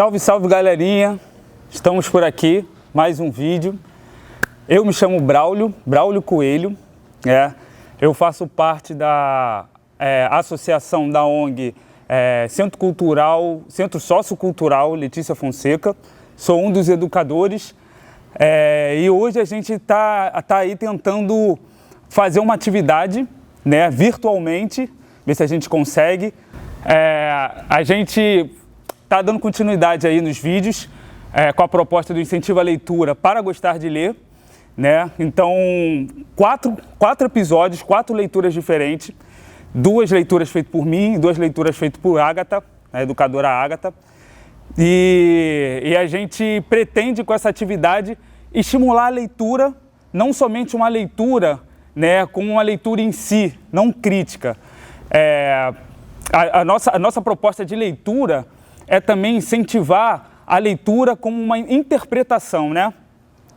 Salve, salve, galerinha! Estamos por aqui, mais um vídeo. Eu me chamo Braulio Coelho, eu faço parte da associação da ONG Centro Sociocultural Letícia Fonseca. Sou um dos educadores e hoje a gente tá aí tentando fazer uma atividade, virtualmente, ver se a gente consegue. A gente está dando continuidade aí nos vídeos com a proposta do incentivo à leitura para gostar de ler, Então, quatro episódios, 4 leituras diferentes, 2 leituras feitas por mim e 2 leituras feitas por Agatha, a educadora Agatha. E a gente pretende com essa atividade estimular a leitura, não somente uma leitura, como uma leitura em si, não crítica. A nossa proposta de leitura é também incentivar a leitura como uma interpretação,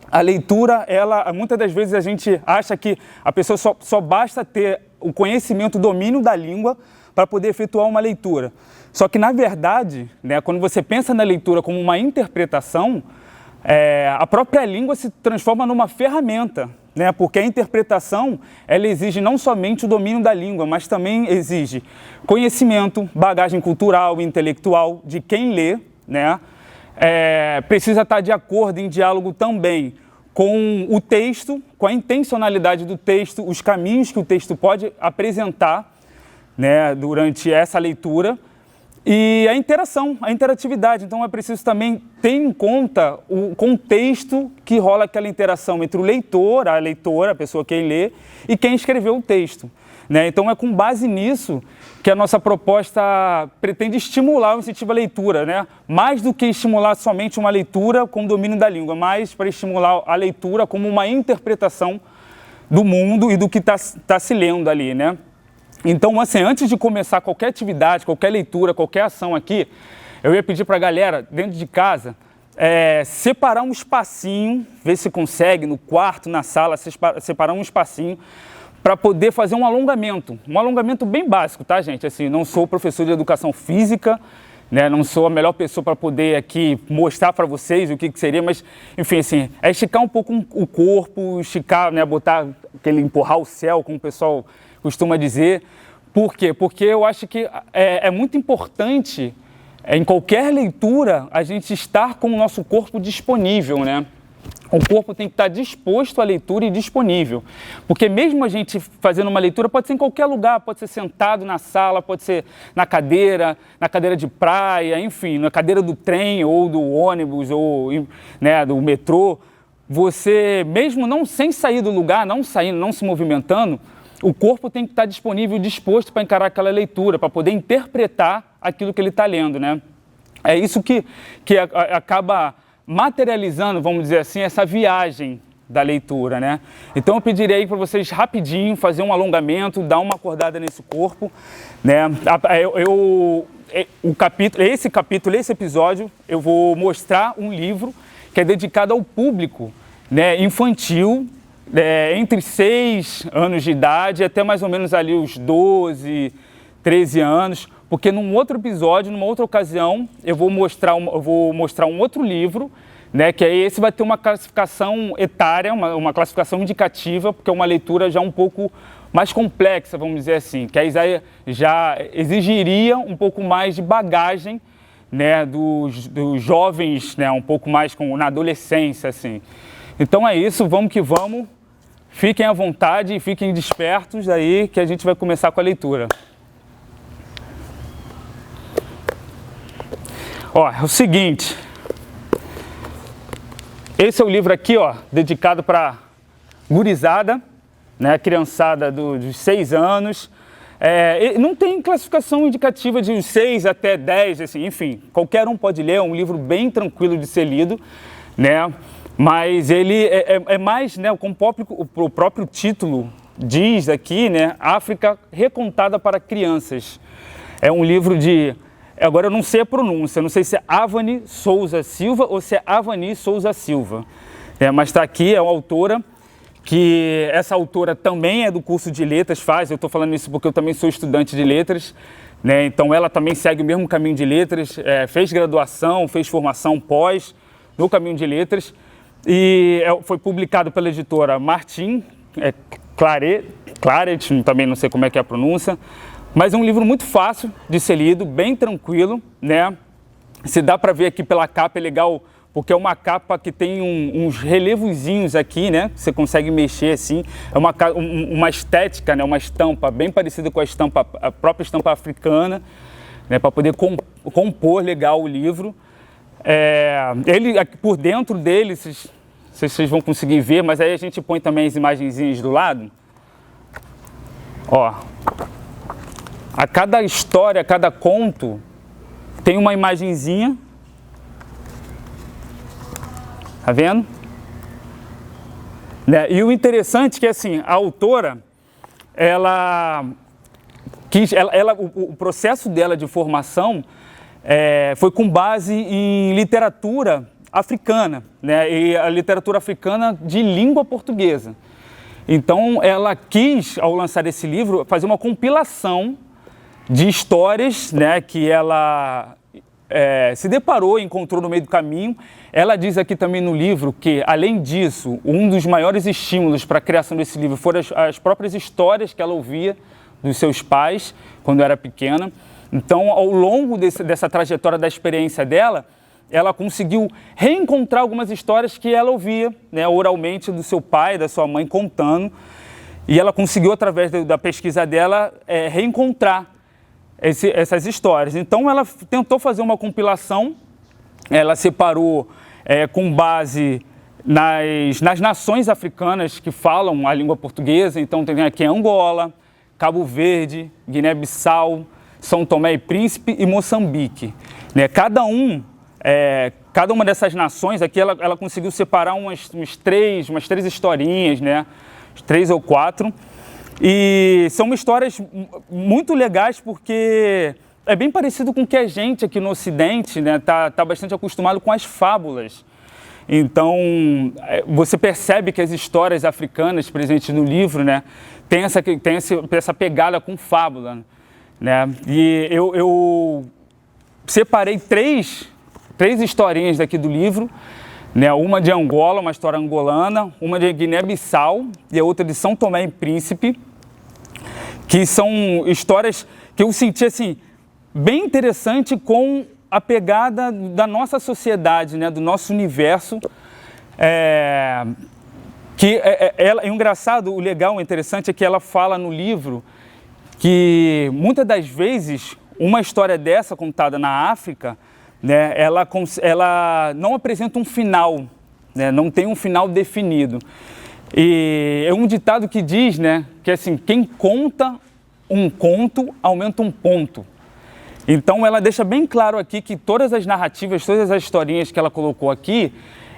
A leitura, muitas das vezes a gente acha que a pessoa só basta ter o conhecimento, o domínio da língua para poder efetuar uma leitura. Só que, na verdade, quando você pensa na leitura como uma interpretação, a própria língua se transforma numa ferramenta, Porque a interpretação, ela exige não somente o domínio da língua, mas também exige conhecimento, bagagem cultural e intelectual de quem lê, Precisa estar de acordo em diálogo também com o texto, com a intencionalidade do texto, os caminhos que o texto pode apresentar, durante essa leitura, e a interação, a interatividade. Então é preciso também ter em conta o contexto que rola aquela interação entre o leitor, a leitora, a pessoa que lê, e quem escreveu o texto. Então é com base nisso que a nossa proposta pretende estimular o incentivo à leitura, mais do que estimular somente uma leitura com domínio da língua, mas para estimular a leitura como uma interpretação do mundo e do que está se lendo ali, Então, assim, antes de começar qualquer atividade, qualquer leitura, qualquer ação aqui, eu ia pedir para a galera, dentro de casa, separar um espacinho, ver se consegue, no quarto, na sala, separar um espacinho, para poder fazer um alongamento bem básico, tá, gente? Assim, não sou professor de educação física, não sou a melhor pessoa para poder aqui mostrar para vocês o que seria, mas, enfim, assim, é esticar um pouco o corpo, esticar, botar empurrar o céu, como o pessoal costuma dizer. Por quê? Porque eu acho que é muito importante, em qualquer leitura, a gente estar com o nosso corpo disponível, O corpo tem que estar disposto à leitura e disponível. Porque mesmo a gente fazendo uma leitura, pode ser em qualquer lugar, pode ser sentado na sala, pode ser na cadeira de praia, enfim, na cadeira do trem ou do ônibus ou do metrô. Você, mesmo sem sair do lugar, não se movimentando, o corpo tem que estar disponível e disposto para encarar aquela leitura, para poder interpretar aquilo que ele está lendo, É isso que acaba materializando, vamos dizer assim, essa viagem da leitura, Então eu pediria aí para vocês rapidinho fazer um alongamento, dar uma acordada nesse corpo, Esse episódio, eu vou mostrar um livro que é dedicado ao público, infantil, entre 6 anos de idade até mais ou menos ali os 12, 13 anos, porque num outro episódio, numa outra ocasião, eu vou mostrar um outro livro, que aí esse vai ter uma classificação etária, uma classificação indicativa, porque é uma leitura já um pouco mais complexa, vamos dizer assim, que aí já exigiria um pouco mais de bagagem, dos jovens, um pouco mais na adolescência, assim. Então é isso, vamos que vamos. Fiquem à vontade e fiquem despertos aí que a gente vai começar com a leitura. É o seguinte. Esse é o livro aqui, dedicado para gurizada, criançada dos 6 anos. Não tem classificação indicativa de 6 até 10, assim, enfim, qualquer um pode ler, é um livro bem tranquilo de ser lido, Mas ele é mais, como o próprio título diz aqui, África recontada para crianças. É um livro de... Agora eu não sei a pronúncia, não sei se é Avani Souza Silva ou se é Avani Souza Silva. Mas está aqui, é uma autora que essa autora também é do curso de letras, eu estou falando isso porque eu também sou estudante de letras, né? Então ela também segue o mesmo caminho de letras, fez graduação, fez formação pós no caminho de letras, e foi publicado pela editora Martin Claret, também não sei como é que é a pronúncia, mas é um livro muito fácil de ser lido, bem tranquilo, né? Se dá para ver aqui pela capa, é legal, porque é uma capa que tem uns relevozinhos aqui, né? Você consegue mexer assim. É uma estética, né? Uma estampa bem parecida com a própria estampa africana, né? Para poder compor legal o livro. Ele, por dentro dele, vocês vão conseguir ver, mas aí a gente põe também as imagenzinhas do lado. Ó, a cada história, a cada conto, tem uma imagenzinha. Tá vendo? Né? E o interessante é que, assim, a autora, o processo dela de formação foi com base em literatura africana, né? E a literatura africana de língua portuguesa. Então, ela quis, ao lançar esse livro, fazer uma compilação de histórias, né, que ela se deparou e encontrou no meio do caminho. Ela diz aqui também no livro que, além disso, um dos maiores estímulos para a criação desse livro foram as próprias histórias que ela ouvia dos seus pais quando era pequena. Então, ao longo dessa trajetória da experiência dela, ela conseguiu reencontrar algumas histórias que ela ouvia, né, oralmente do seu pai, da sua mãe contando, e ela conseguiu, através da pesquisa dela, reencontrar essas histórias. Então, ela tentou fazer uma compilação, ela separou com base nas nações africanas que falam a língua portuguesa. Então, tem aqui Angola, Cabo Verde, Guiné-Bissau, São Tomé e Príncipe e Moçambique. Né? Cada uma dessas nações aqui, ela conseguiu separar umas três historinhas, né? 3 ou 4. E são histórias muito legais porque é bem parecido com o que a gente aqui no Ocidente, né, tá bastante acostumado com as fábulas. Então, você percebe que as histórias africanas presentes no livro, né, tem essa pegada com fábula, né? E eu separei três historinhas daqui do livro, né, uma de Angola, uma história angolana, uma de Guiné-Bissau e a outra de São Tomé e Príncipe, que são histórias que eu senti assim bem interessante com a pegada da nossa sociedade, né, do nosso universo. É engraçado, o legal, o interessante é que ela fala no livro que muitas das vezes uma história dessa contada na África, né, ela não apresenta um final, né, não tem um final definido. E é um ditado que diz, né, que assim, quem conta um conto aumenta um ponto. Então ela deixa bem claro aqui que todas as narrativas, todas as historinhas que ela colocou aqui,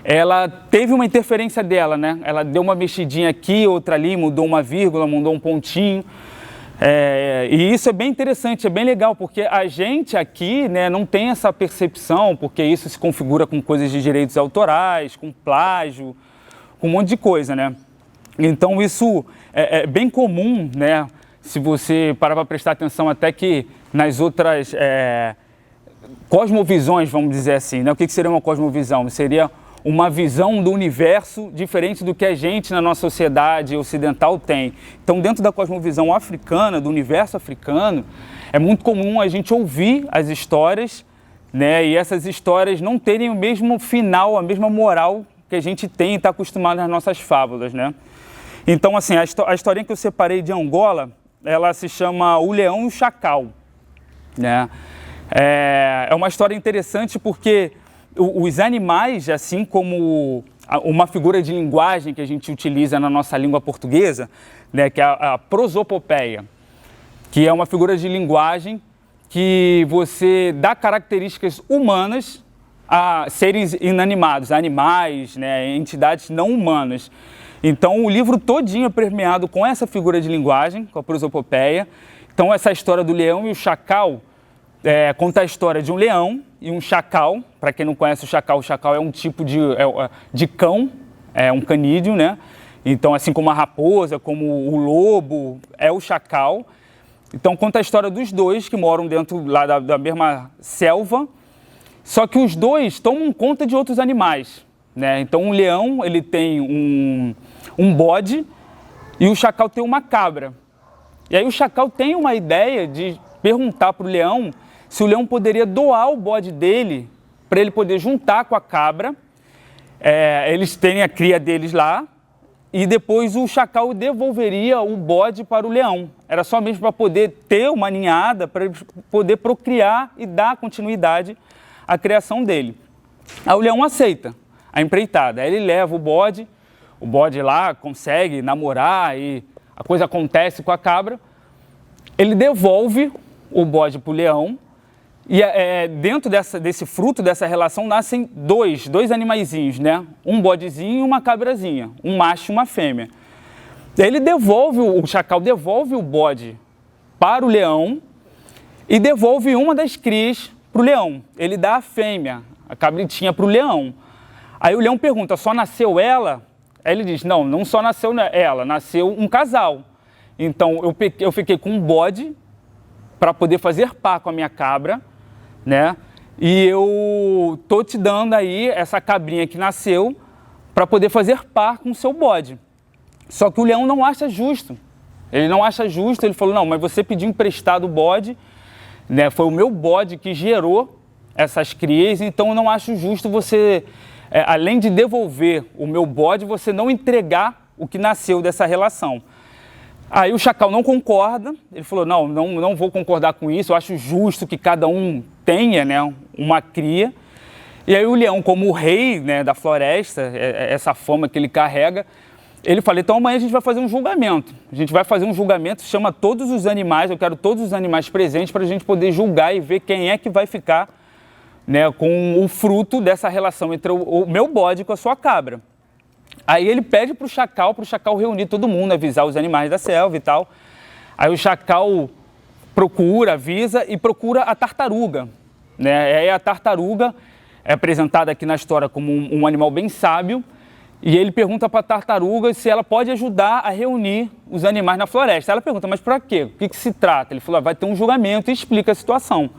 ela teve uma interferência dela, né? Ela deu uma mexidinha aqui, outra ali, mudou uma vírgula, mudou um pontinho. E isso é bem interessante, é bem legal, porque a gente aqui, né, não tem essa percepção, porque isso se configura com coisas de direitos autorais, com plágio, com um monte de coisa, né? Então isso é bem comum, né? Se você parar para prestar atenção até que nas outras cosmovisões, vamos dizer assim, né? O que seria uma cosmovisão? Seria uma visão do universo diferente do que a gente na nossa sociedade ocidental tem. Então, dentro da cosmovisão africana, do universo africano, é muito comum a gente ouvir as histórias, né? E essas histórias não terem o mesmo final, a mesma moral que a gente tem e está acostumado nas nossas fábulas, né? Então, assim, a historinha que eu separei de Angola, ela se chama O Leão e o Chacal, né? É uma história interessante porque os animais, assim como uma figura de linguagem que a gente utiliza na nossa língua portuguesa, né, que é a prosopopeia, que é uma figura de linguagem que você dá características humanas a seres inanimados, animais, né, entidades não humanas. Então, o livro todinho é permeado com essa figura de linguagem, com a prosopopeia. Então, essa história do leão e o chacal conta a história de um leão e um chacal. Para quem não conhece o chacal é um tipo de cão, é um canídeo, né? Então, assim como a raposa, como o lobo, é o chacal. Então, conta a história dos dois que moram dentro lá da mesma selva, só que os dois tomam conta de outros animais, né? Então, o leão, ele tem um bode e o chacal tem uma cabra. E aí o chacal tem uma ideia de perguntar para o leão se o leão poderia doar o bode dele para ele poder juntar com a cabra. Eles têm a cria deles lá e depois o chacal devolveria o bode para o leão. Era só mesmo para poder ter uma ninhada, para poder procriar e dar continuidade à criação dele. Aí o leão aceita a empreitada. Aí ele leva o bode lá consegue namorar e a coisa acontece com a cabra. Ele devolve o bode para o leão e dentro desse fruto, dessa relação, nascem dois animaizinhos, né? Um bodezinho e uma cabrazinha, um macho e uma fêmea. Ele o chacal devolve o bode para o leão e devolve uma das crias para o leão. Ele dá a fêmea, a cabritinha, para o leão. Aí o leão pergunta, só nasceu ela? Aí ele diz, não só nasceu ela, nasceu um casal. Então eu fiquei com um bode para poder fazer par com a minha cabra, né? E eu tô te dando aí essa cabrinha que nasceu para poder fazer par com o seu bode. Só que o leão não acha justo. Ele não acha justo, ele falou, não, mas você pediu emprestado o bode, né? Foi o meu bode que gerou essas crias, então eu não acho justo você, além de devolver o meu bode, você não entregar o que nasceu dessa relação. Aí o chacal não concorda, ele falou, não vou concordar com isso, eu acho justo que cada um tenha, né, uma cria. E aí o leão, como o rei, né, da floresta, essa fama que ele carrega, ele falou, então amanhã a gente vai fazer um julgamento. A gente vai fazer um julgamento, chama todos os animais, eu quero todos os animais presentes para a gente poder julgar e ver quem é que vai ficar, né, com o fruto dessa relação entre o meu bode com a sua cabra. Aí ele pede para o chacal reunir todo mundo, avisar os animais da selva e tal. Aí o chacal avisa e procura a tartaruga, né? Aí a tartaruga é apresentada aqui na história como um animal bem sábio, e ele pergunta para a tartaruga se ela pode ajudar a reunir os animais na floresta. Ela pergunta, mas para quê? O que se trata? Ele falou, vai ter um julgamento e explica a situação.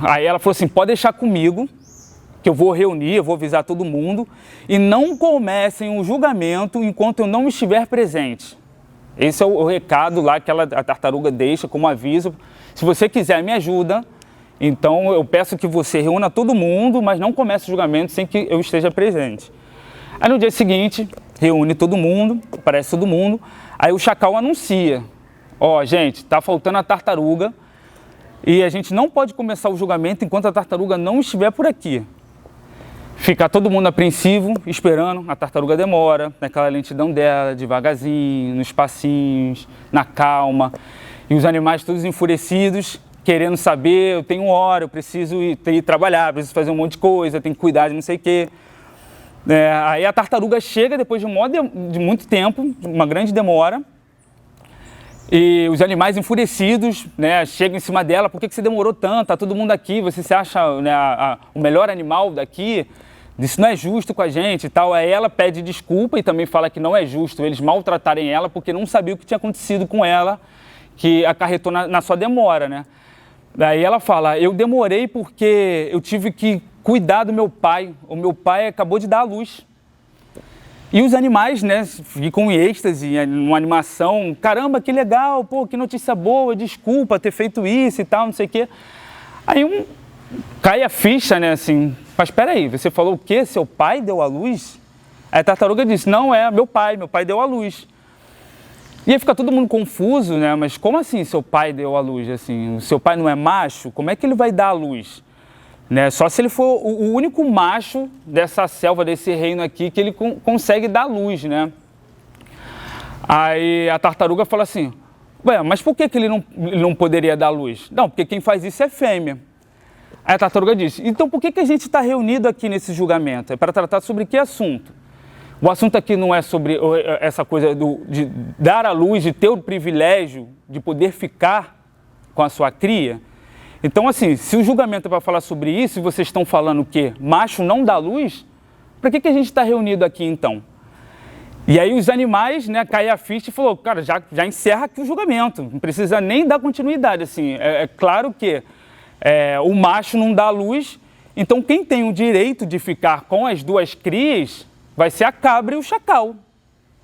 Aí ela falou assim, pode deixar comigo, que eu vou reunir, eu vou avisar todo mundo, e não comecem o julgamento enquanto eu não estiver presente. Esse é o recado lá que a tartaruga deixa como aviso. Se você quiser me ajuda, então eu peço que você reúna todo mundo, mas não comece o julgamento sem que eu esteja presente. Aí no dia seguinte, reúne todo mundo, aparece todo mundo, aí o chacal anuncia, gente, tá faltando a tartaruga e a gente não pode começar o julgamento enquanto a tartaruga não estiver por aqui. Fica todo mundo apreensivo, esperando, a tartaruga demora, naquela lentidão dela, devagarzinho, nos passinhos, na calma. E os animais todos enfurecidos, querendo saber, eu tenho hora, eu preciso ir trabalhar, preciso fazer um monte de coisa, tenho que cuidar de não sei o quê. Aí a tartaruga chega depois de muito tempo, uma grande demora, e os animais enfurecidos, né, chegam em cima dela, por que você demorou tanto? Tá todo mundo aqui, você se acha, né, o melhor animal daqui? Isso não é justo com a gente e tal. Aí ela pede desculpa e também fala que não é justo eles maltratarem ela porque não sabia o que tinha acontecido com ela, que acarretou na sua demora, né? Daí ela fala, eu demorei porque eu tive que cuidar do meu pai. O meu pai acabou de dar à luz. E os animais, né, ficam em êxtase, numa animação. Caramba, que legal, pô, que notícia boa, desculpa ter feito isso e tal, não sei o quê. Aí cai a ficha, né, assim, mas espera aí, você falou o quê? Seu pai deu à luz? Aí a tartaruga disse, não, meu pai deu à luz. E aí fica todo mundo confuso, né, mas como assim seu pai deu à luz? Assim, o seu pai não é macho? Como é que ele vai dar à luz? Né? Só se ele for o único macho dessa selva, desse reino aqui, que ele consegue dar luz, né? Aí a tartaruga fala assim, mas por que ele não poderia dar luz? Não, porque quem faz isso é fêmea. Aí a tartaruga disse, então por que a gente está reunido aqui nesse julgamento? É para tratar sobre que assunto? O assunto aqui não é sobre essa coisa de dar à luz, de ter o privilégio de poder ficar com a sua cria? Então, assim, se o julgamento é para falar sobre isso, e vocês estão falando o quê? Macho não dá luz? Para que a gente está reunido aqui, então? E aí os animais, né, caem a ficha e falou, cara, já encerra aqui o julgamento, não precisa nem dar continuidade, assim. É claro que o macho não dá luz, então quem tem o direito de ficar com as duas crias vai ser a cabra e o chacal,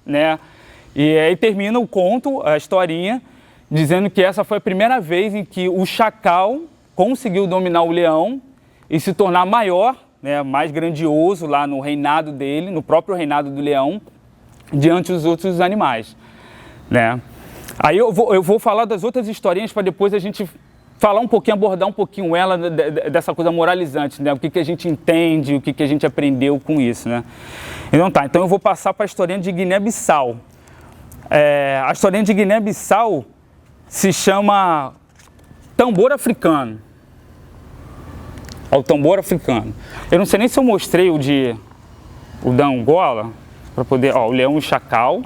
né? E aí termina o conto, a historinha, dizendo que essa foi a primeira vez em que o chacal conseguiu dominar o leão e se tornar maior, né, mais grandioso lá no reinado dele, no próprio reinado do leão, diante dos outros animais, né? Aí eu vou falar das outras historinhas para depois a gente falar um pouquinho, abordar um pouquinho ela dessa coisa moralizante, né? O que a gente entende, o que a gente aprendeu com isso, né? Então tá, então eu vou passar para a historinha de Guiné-Bissau. A historinha de Guiné-Bissau se chama Tambor Africano. O tambor africano. Eu não sei nem se eu mostrei o da Angola, para poder, o leão e o chacal,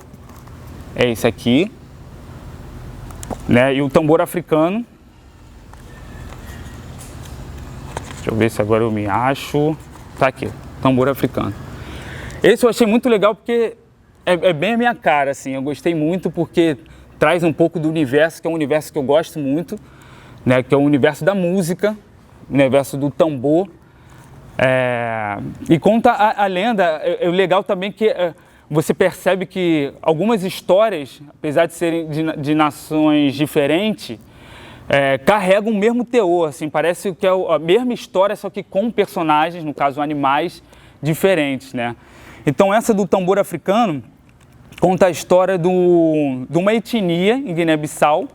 é esse aqui, né? E o tambor africano, deixa eu ver se agora eu me acho, tá aqui, tambor africano. Esse eu achei muito legal porque é bem a minha cara, assim, eu gostei muito porque traz um pouco do universo, que é um universo que eu gosto muito, né? Que é o universo da música, o universo do tambor. E conta a lenda, é legal também que você percebe que algumas histórias, apesar de serem de nações diferentes, carregam o mesmo teor, assim, parece que é a mesma história, só que com personagens, no caso animais, diferentes, né? Então essa do tambor africano conta a história de uma etnia em Guiné-Bissau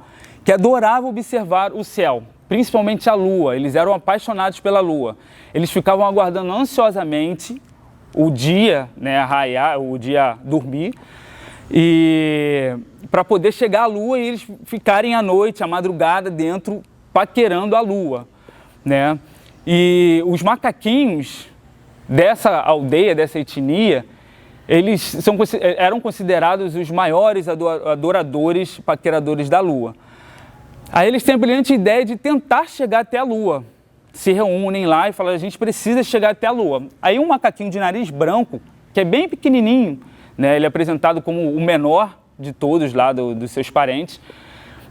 que adorava observar o céu, principalmente a lua. Eles eram apaixonados pela lua. Eles ficavam aguardando ansiosamente o dia, né, raiar, o dia dormir, e para poder chegar à lua e eles ficarem à noite, à madrugada, dentro, paquerando a lua, né? E os macaquinhos dessa aldeia, dessa etnia, eles eram considerados os maiores adoradores, paqueradores da lua. Aí eles têm a brilhante ideia de tentar chegar até a lua. Se reúnem lá e falam, a gente precisa chegar até a lua. Aí um macaquinho de nariz branco, que é bem pequenininho, né, ele é apresentado como o menor de todos lá dos seus parentes,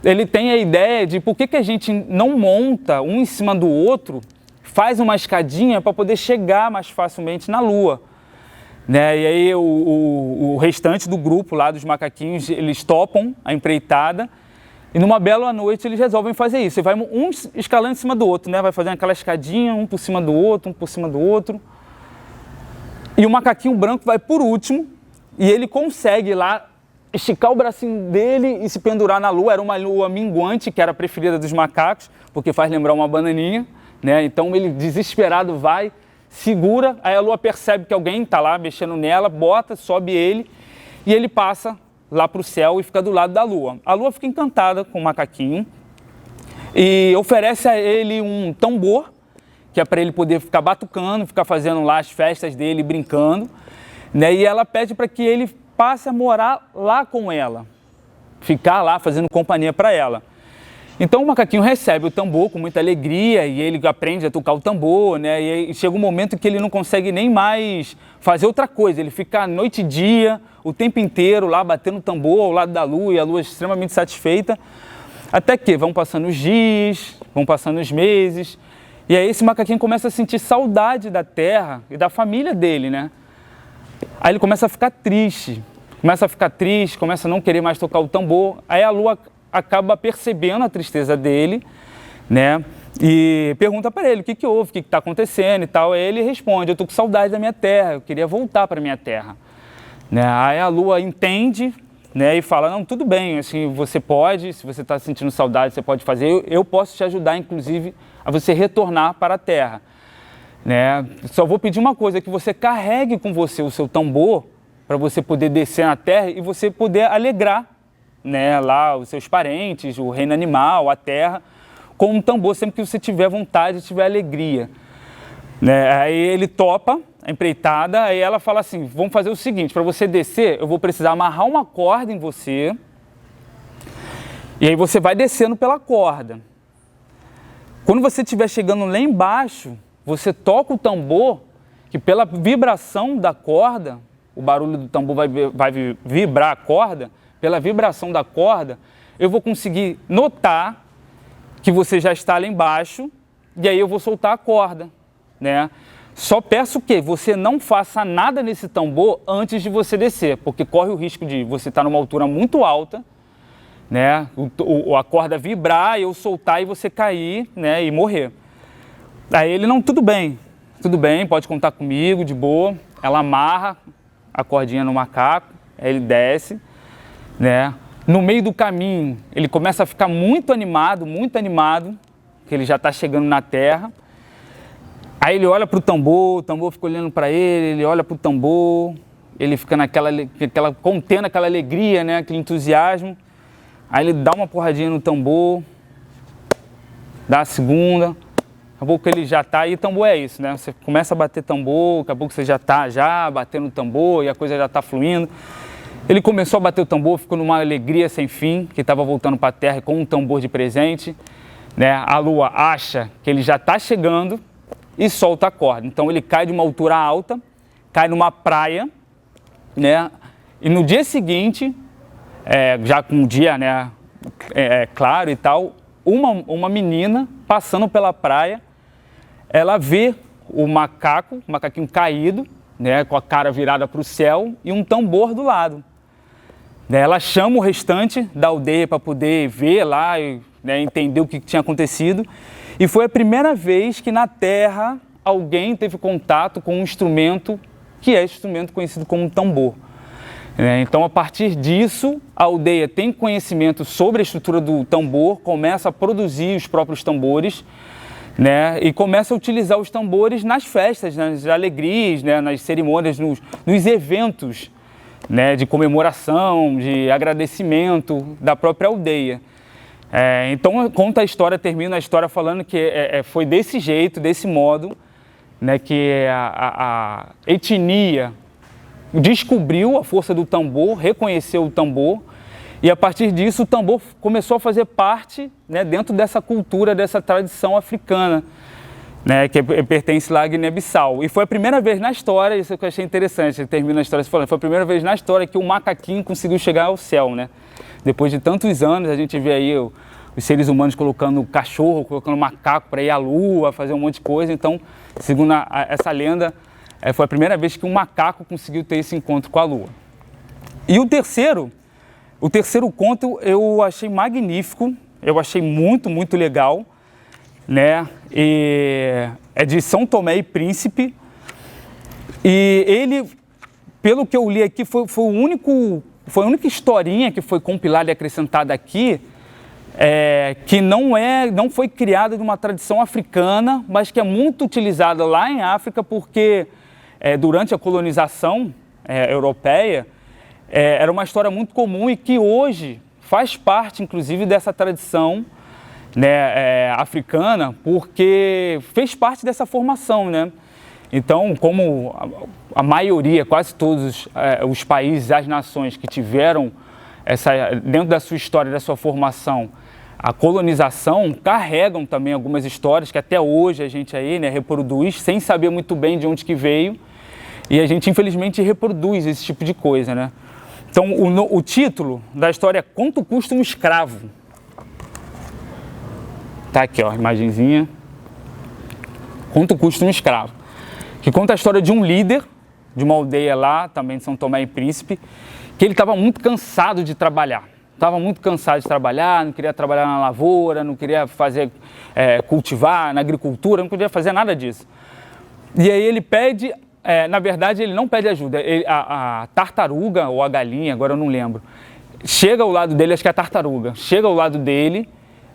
ele tem a ideia de por que a gente não monta um em cima do outro, faz uma escadinha para poder chegar mais facilmente na lua. Né? E aí o restante do grupo lá dos macaquinhos, eles topam a empreitada e numa bela noite eles resolvem fazer isso. E vai um escalando em cima do outro, né? Vai fazendo aquela escadinha, um por cima do outro, um por cima do outro. E o macaquinho branco vai por último e ele consegue lá esticar o bracinho dele e se pendurar na lua. Era uma lua minguante, que era a preferida dos macacos, porque faz lembrar uma bananinha, né? Então ele desesperado vai, segura, aí a lua percebe que alguém está lá mexendo nela, bota, sobe ele e ele passa lá para o céu e fica do lado da lua. A lua fica encantada com o macaquinho e oferece a ele um tambor, que é para ele poder ficar batucando, ficar fazendo lá as festas dele, brincando, né? E ela pede para que ele passe a morar lá com ela, ficar lá fazendo companhia para ela. Então o macaquinho recebe o tambor com muita alegria e ele aprende a tocar o tambor, né? E aí chega um momento que ele não consegue nem mais fazer outra coisa, ele fica noite e dia, o tempo inteiro lá batendo o tambor ao lado da lua e a lua é extremamente satisfeita, até que vão passando os dias, vão passando os meses, e aí esse macaquinho começa a sentir saudade da terra e da família dele, né? Aí ele começa a ficar triste, começa a não querer mais tocar o tambor, aí a lua acaba percebendo a tristeza dele, né? E pergunta para ele o que houve, o que está acontecendo e tal. Aí ele responde, eu estou com saudade da minha terra, eu queria voltar para a minha terra. Né? Aí a lua entende, né, e fala, não, tudo bem, assim, você pode, se você está sentindo saudade, você pode fazer, eu posso te ajudar, inclusive, a você retornar para a terra. Né? Só vou pedir uma coisa, que você carregue com você o seu tambor, para você poder descer na terra e você poder alegrar, né, lá os seus parentes, o reino animal, a terra, com um tambor sempre que você tiver vontade, tiver alegria. Né? Aí ele topa a empreitada, aí ela fala assim, vamos fazer o seguinte, para você descer, eu vou precisar amarrar uma corda em você, e aí você vai descendo pela corda. Quando você estiver chegando lá embaixo, você toca o tambor, que pela vibração da corda, o barulho do tambor vai vibrar a corda, pela vibração da corda, eu vou conseguir notar que você já está lá embaixo e aí eu vou soltar a corda, né? Só peço que você não faça nada nesse tambor antes de você descer, porque corre o risco de você estar numa altura muito alta, né? A corda vibrar, eu soltar e você cair, né? E morrer. Aí ele, não, tudo bem, pode contar comigo, de boa. Ela amarra a cordinha no macaco, aí ele desce, né? No meio do caminho, ele começa a ficar muito animado, que ele já está chegando na terra. Aí ele olha para o tambor fica olhando para ele olha para o tambor, ele fica contendo aquela alegria, né? Aquele entusiasmo. Aí ele dá uma porradinha no tambor, dá a segunda, daqui a pouco ele já está, e tambor é isso, né? Você começa a bater tambor, daqui a pouco você já está batendo o tambor e a coisa já está fluindo. Ele começou a bater o tambor, ficou numa alegria sem fim, que estava voltando para a terra com um tambor de presente, né? A lua acha que ele já está chegando e solta a corda. Então ele cai de uma altura alta, cai numa praia, né? E no dia seguinte, já com o dia, né, claro e tal, uma menina passando pela praia, ela vê o macaquinho caído, né, com a cara virada para o céu e um tambor do lado. Ela chama o restante da aldeia para poder ver lá e, né, entender o que tinha acontecido. E foi a primeira vez que na Terra alguém teve contato com um instrumento que é esse instrumento conhecido como tambor. Então, a partir disso, a aldeia tem conhecimento sobre a estrutura do tambor, começa a produzir os próprios tambores, né, e começa a utilizar os tambores nas festas, nas alegrias, né, nas cerimônias, nos eventos, né, de comemoração, de agradecimento da própria aldeia. Então, termina a história falando que foi desse jeito, desse modo, né, que a etnia descobriu a força do tambor, reconheceu o tambor, e a partir disso o tambor começou a fazer parte, né, dentro dessa cultura, dessa tradição africana, né, que pertence lá à Guiné-Bissau. E foi a primeira vez na história, isso que eu achei interessante, ele termina a história falando, foi a primeira vez na história que o macaquinho conseguiu chegar ao céu, né? Depois de tantos anos, a gente vê aí os seres humanos colocando cachorro, colocando macaco para ir à lua, fazer um monte de coisa. Então, segundo essa lenda, foi a primeira vez que um macaco conseguiu ter esse encontro com a lua. E o terceiro conto eu achei magnífico, eu achei muito, muito legal, né? E é de São Tomé e Príncipe. E ele, pelo que eu li aqui, foi a única historinha que foi compilada e acrescentada aqui, que não foi criada de uma tradição africana, mas que é muito utilizada lá em África, porque durante a colonização europeia, era uma história muito comum e que hoje faz parte, inclusive, dessa tradição, né, africana, porque fez parte dessa formação, né? Então, como a maioria, quase todos os países, as nações que tiveram dentro da sua história, da sua formação, a colonização, carregam também algumas histórias que até hoje a gente aí, né, reproduz sem saber muito bem de onde que veio, e a gente infelizmente reproduz esse tipo de coisa, né? Então o título da história é Quanto Custa um Escravo? Tá aqui, ó, a imagenzinha. Quanto Custa um Escravo? Que conta a história de um líder de uma aldeia lá, também de São Tomé e Príncipe, que ele estava muito cansado de trabalhar. Não queria trabalhar na lavoura, não queria cultivar na agricultura, não queria fazer nada disso. E aí ele pede, na verdade ele não pede ajuda, a tartaruga ou a galinha, agora eu não lembro, chega ao lado dele, acho que é a tartaruga, chega ao lado dele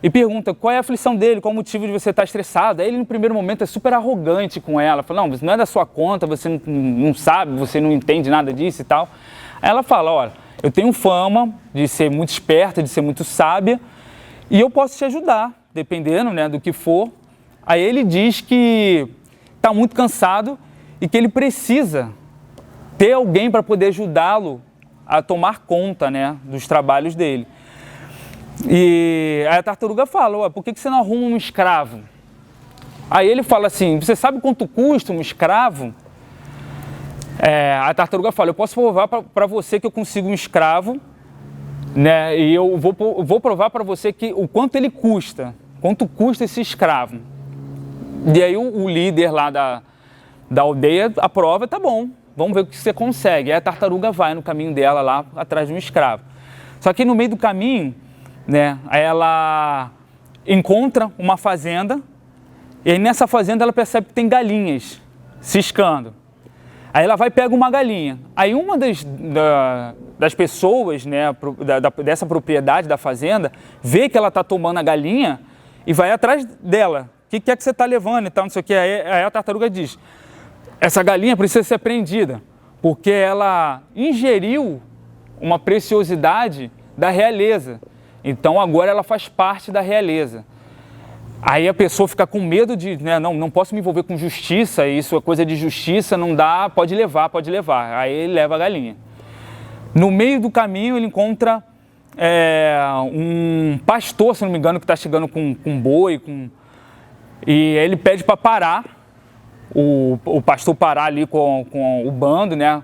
e pergunta qual é a aflição dele, qual o motivo de você estar estressado. Aí ele no primeiro momento é super arrogante com ela, fala, não, não é da sua conta, você não sabe, você não entende nada disso e tal. Aí ela fala, olha, eu tenho fama de ser muito esperta, de ser muito sábia, e eu posso te ajudar, dependendo, né, do que for. Aí ele diz que está muito cansado e que ele precisa ter alguém para poder ajudá-lo a tomar conta, né, dos trabalhos dele. E aí a tartaruga fala, por que você não arruma um escravo? Aí ele fala assim, você sabe quanto custa um escravo? A tartaruga fala, eu posso provar para você que eu consigo um escravo, né? E eu vou provar para você que o quanto ele custa, quanto custa esse escravo. E aí o líder lá da aldeia aprova, tá bom, vamos ver o que você consegue. Aí a tartaruga vai no caminho dela lá atrás de um escravo. Só que no meio do caminho, né, ela encontra uma fazenda e aí nessa fazenda ela percebe que tem galinhas ciscando. Aí ela vai e pega uma galinha. Aí uma das pessoas, né, dessa propriedade da fazenda vê que ela está tomando a galinha e vai atrás dela. O que é que você está levando e tal, não sei o que. Aí a tartaruga diz, essa galinha precisa ser prendida, porque ela ingeriu uma preciosidade da realeza. Então agora ela faz parte da realeza. Aí a pessoa fica com medo de, né, não posso me envolver com justiça, isso é coisa de justiça, não dá, pode levar. Aí ele leva a galinha. No meio do caminho ele encontra um pastor, se não me engano, que está chegando com um boi, e ele pede para parar, o pastor parar ali com o bando, né,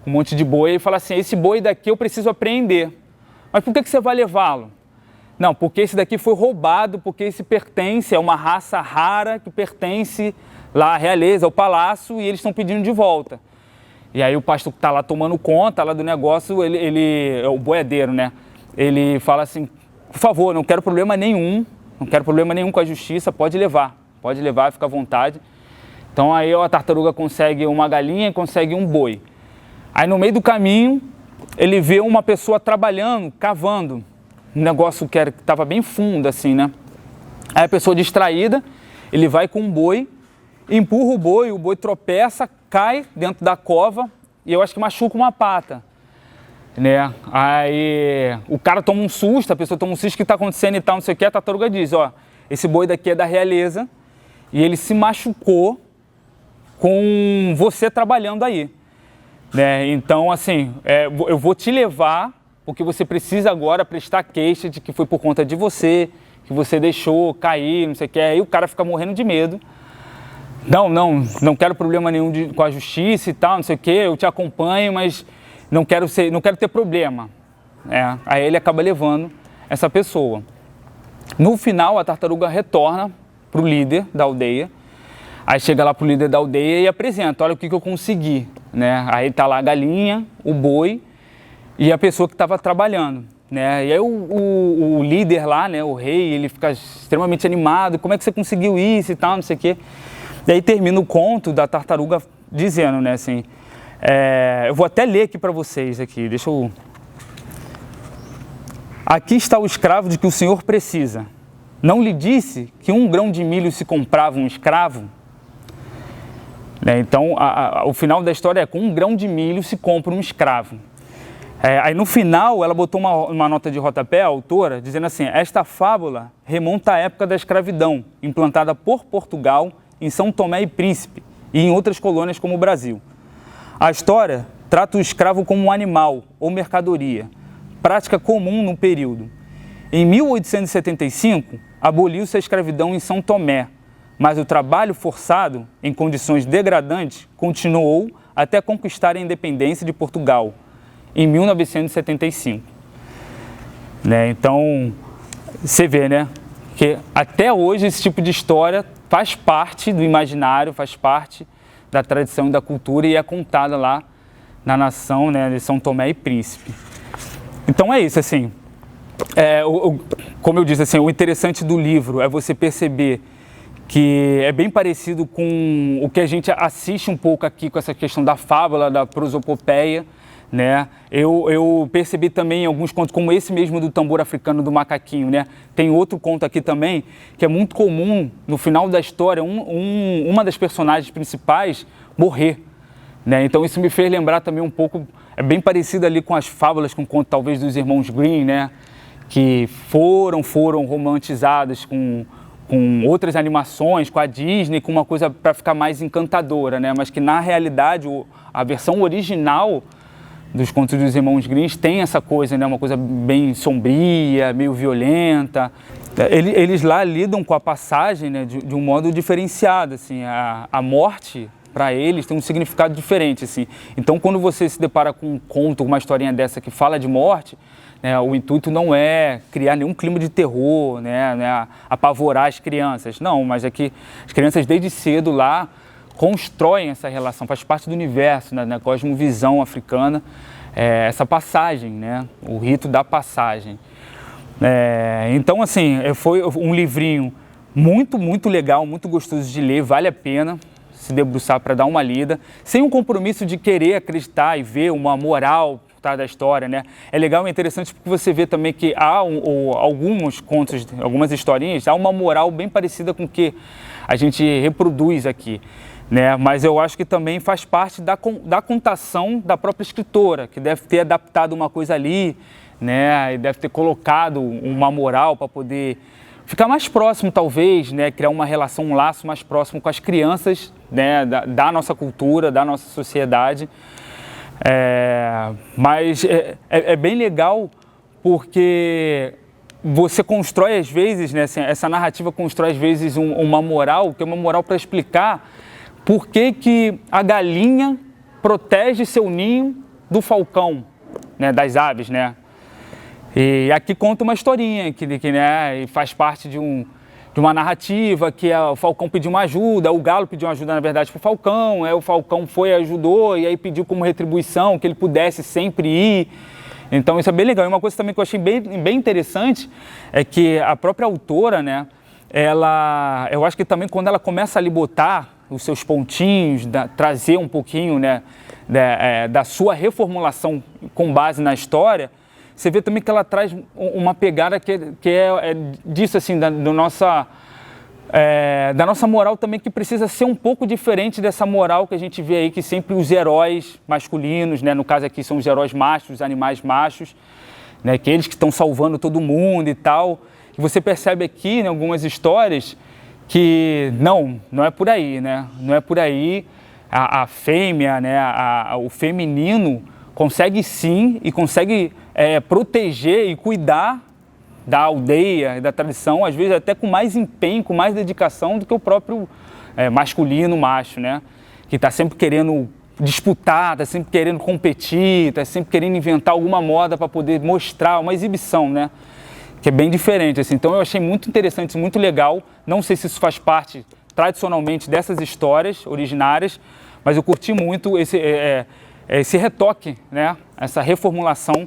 com um monte de boi, e fala assim, esse boi daqui eu preciso apreender. Mas por que você vai levá-lo? Não, porque esse daqui foi roubado, porque esse pertence a uma raça rara que pertence lá à realeza, ao palácio, e eles estão pedindo de volta. E aí o pastor que está lá tomando conta lá do negócio, ele o boiadeiro, né? Ele fala assim, por favor, não quero problema nenhum com a justiça, pode levar, fica à vontade. Então aí a tartaruga consegue uma galinha e consegue um boi. Aí no meio do caminho, ele vê uma pessoa trabalhando, cavando, um negócio que estava bem fundo assim, né? Aí a pessoa distraída, ele vai com um boi, empurra o boi tropeça, cai dentro da cova e eu acho que machuca uma pata, né? Aí o cara toma um susto, a pessoa toma um susto, o que está acontecendo e tal, não sei o que, a tartaruga diz, ó, esse boi daqui é da realeza e ele se machucou com você trabalhando aí, né? Então, assim, eu vou te levar porque você precisa agora prestar queixa de que foi por conta de você, que você deixou cair, não sei o que. Aí o cara fica morrendo de medo. Não quero problema nenhum com a justiça e tal, não sei o que, eu te acompanho, mas não quero ter problema. Aí ele acaba levando essa pessoa. No final, a tartaruga retorna para o líder da aldeia. Aí chega lá para o líder da aldeia e apresenta, olha o que eu consegui, né? Aí tá lá a galinha, o boi e a pessoa que estava trabalhando, né? E aí o líder lá, né, o rei, ele fica extremamente animado, como é que você conseguiu isso e tal, não sei o quê. E aí termina o conto da tartaruga dizendo, né, assim, eu vou até ler aqui para vocês, aqui, deixa eu... Aqui está o escravo de que o senhor precisa. Não lhe disse que 1 grão de milho se comprava um escravo? Né? Então, o final da história é com 1 grão de milho se compra um escravo. Aí no final ela botou uma nota de rodapé, a autora, dizendo assim, esta fábula remonta à época da escravidão, implantada por Portugal em São Tomé e Príncipe e em outras colônias como o Brasil. A história trata o escravo como um animal ou mercadoria, prática comum no período. Em 1875, aboliu-se a escravidão em São Tomé, mas o trabalho forçado, em condições degradantes, continuou até conquistar a independência de Portugal, em 1975. Né? Então, você vê, né, que até hoje esse tipo de história faz parte do imaginário, faz parte da tradição e da cultura e é contada lá na nação, né, de São Tomé e Príncipe. Então é isso, assim, como eu disse, assim, o interessante do livro é você perceber que é bem parecido com o que a gente assiste um pouco aqui com essa questão da fábula, da prosopopeia, né? Eu percebi também alguns contos, como esse mesmo do tambor africano do macaquinho, né? Tem outro conto aqui também, que é muito comum, no final da história, uma das personagens principais morrer, né? Então isso me fez lembrar também um pouco, é bem parecido ali com as fábulas, com o conto talvez dos irmãos Grimm, né? Que foram romantizadas com outras animações, com a Disney, com uma coisa para ficar mais encantadora, né? Mas que na realidade a versão original dos contos dos irmãos Grimm tem essa coisa, né? Uma coisa bem sombria, meio violenta. Eles lá lidam com a passagem, né? de um modo diferenciado, assim. A morte para eles tem um significado diferente, assim. Então, quando você se depara com um conto, uma historinha dessa que fala de morte, né, o intuito não é criar nenhum clima de terror, né, apavorar as crianças. Não, mas é que as crianças desde cedo lá constroem essa relação, faz parte do universo, né, na cosmovisão africana, essa passagem, né, o rito da passagem. Então, assim, foi um livrinho muito legal, muito gostoso de ler, vale a pena se debruçar para dar uma lida, sem um compromisso de querer acreditar e ver uma moral por trás da história, né? É legal e interessante porque você vê também que há alguns contos, algumas historinhas, há uma moral bem parecida com o que a gente reproduz aqui, né? Mas eu acho que também faz parte da contação da própria escritora, que deve ter adaptado uma coisa ali, né? E deve ter colocado uma moral para poder ficar mais próximo, talvez, né? Criar uma relação, um laço mais próximo com as crianças, né? Da nossa cultura, da nossa sociedade. Mas é bem legal porque você constrói às vezes, né? Assim, essa narrativa constrói às vezes uma moral, que é uma moral para explicar por que a galinha protege seu ninho do falcão, né? Das aves, né? E aqui conta uma historinha que né, faz parte de uma narrativa que o falcão pediu uma ajuda, o galo pediu uma ajuda, na verdade, para o falcão, o falcão foi e ajudou, e aí pediu como retribuição que ele pudesse sempre ir. Então isso é bem legal. E uma coisa também que eu achei bem interessante é que a própria autora, né, eu acho que também quando ela começa a ali botar os seus pontinhos, trazer um pouquinho, né, da sua reformulação com base na história, você vê também que ela traz uma pegada que é disso, assim, da nossa moral também, que precisa ser um pouco diferente dessa moral que a gente vê aí, que sempre os heróis masculinos, né, no caso aqui são os heróis machos, os animais machos, né, que eles que estão salvando todo mundo e tal. E você percebe aqui, em algumas histórias, que não é por aí, né? Não é por aí. A fêmea, né, o feminino consegue sim e consegue proteger e cuidar da aldeia e da tradição, às vezes até com mais empenho, com mais dedicação do que o próprio masculino, macho, né? Que está sempre querendo disputar, está sempre querendo competir, está sempre querendo inventar alguma moda para poder mostrar uma exibição, né? Que é bem diferente, assim. Então eu achei muito interessante, muito legal. Não sei se isso faz parte tradicionalmente dessas histórias originárias, mas eu curti muito esse retoque, né? Essa reformulação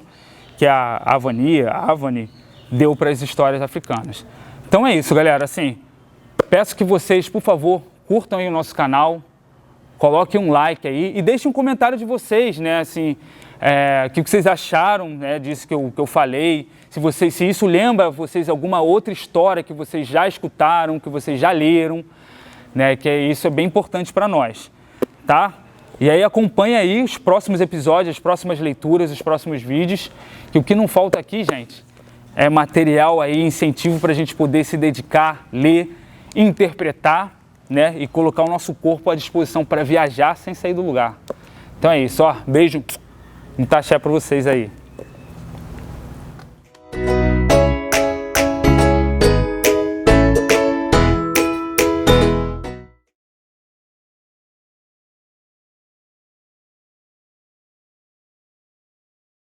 que a Avani deu para as histórias africanas. Então é isso, galera. Assim, peço que vocês, por favor, curtam aí o nosso canal, coloquem um like aí e deixem um comentário de vocês, né? Assim, o que vocês acharam, né, disso que eu falei. Se isso lembra vocês alguma outra história que vocês já escutaram, que vocês já leram, né? Que isso é bem importante para nós, tá? E aí acompanha aí os próximos episódios, as próximas leituras, os próximos vídeos, que o que não falta aqui, gente, é material aí, incentivo para a gente poder se dedicar, ler, interpretar, né, e colocar o nosso corpo à disposição para viajar sem sair do lugar. Então é isso, ó, beijo, muito axé para vocês aí.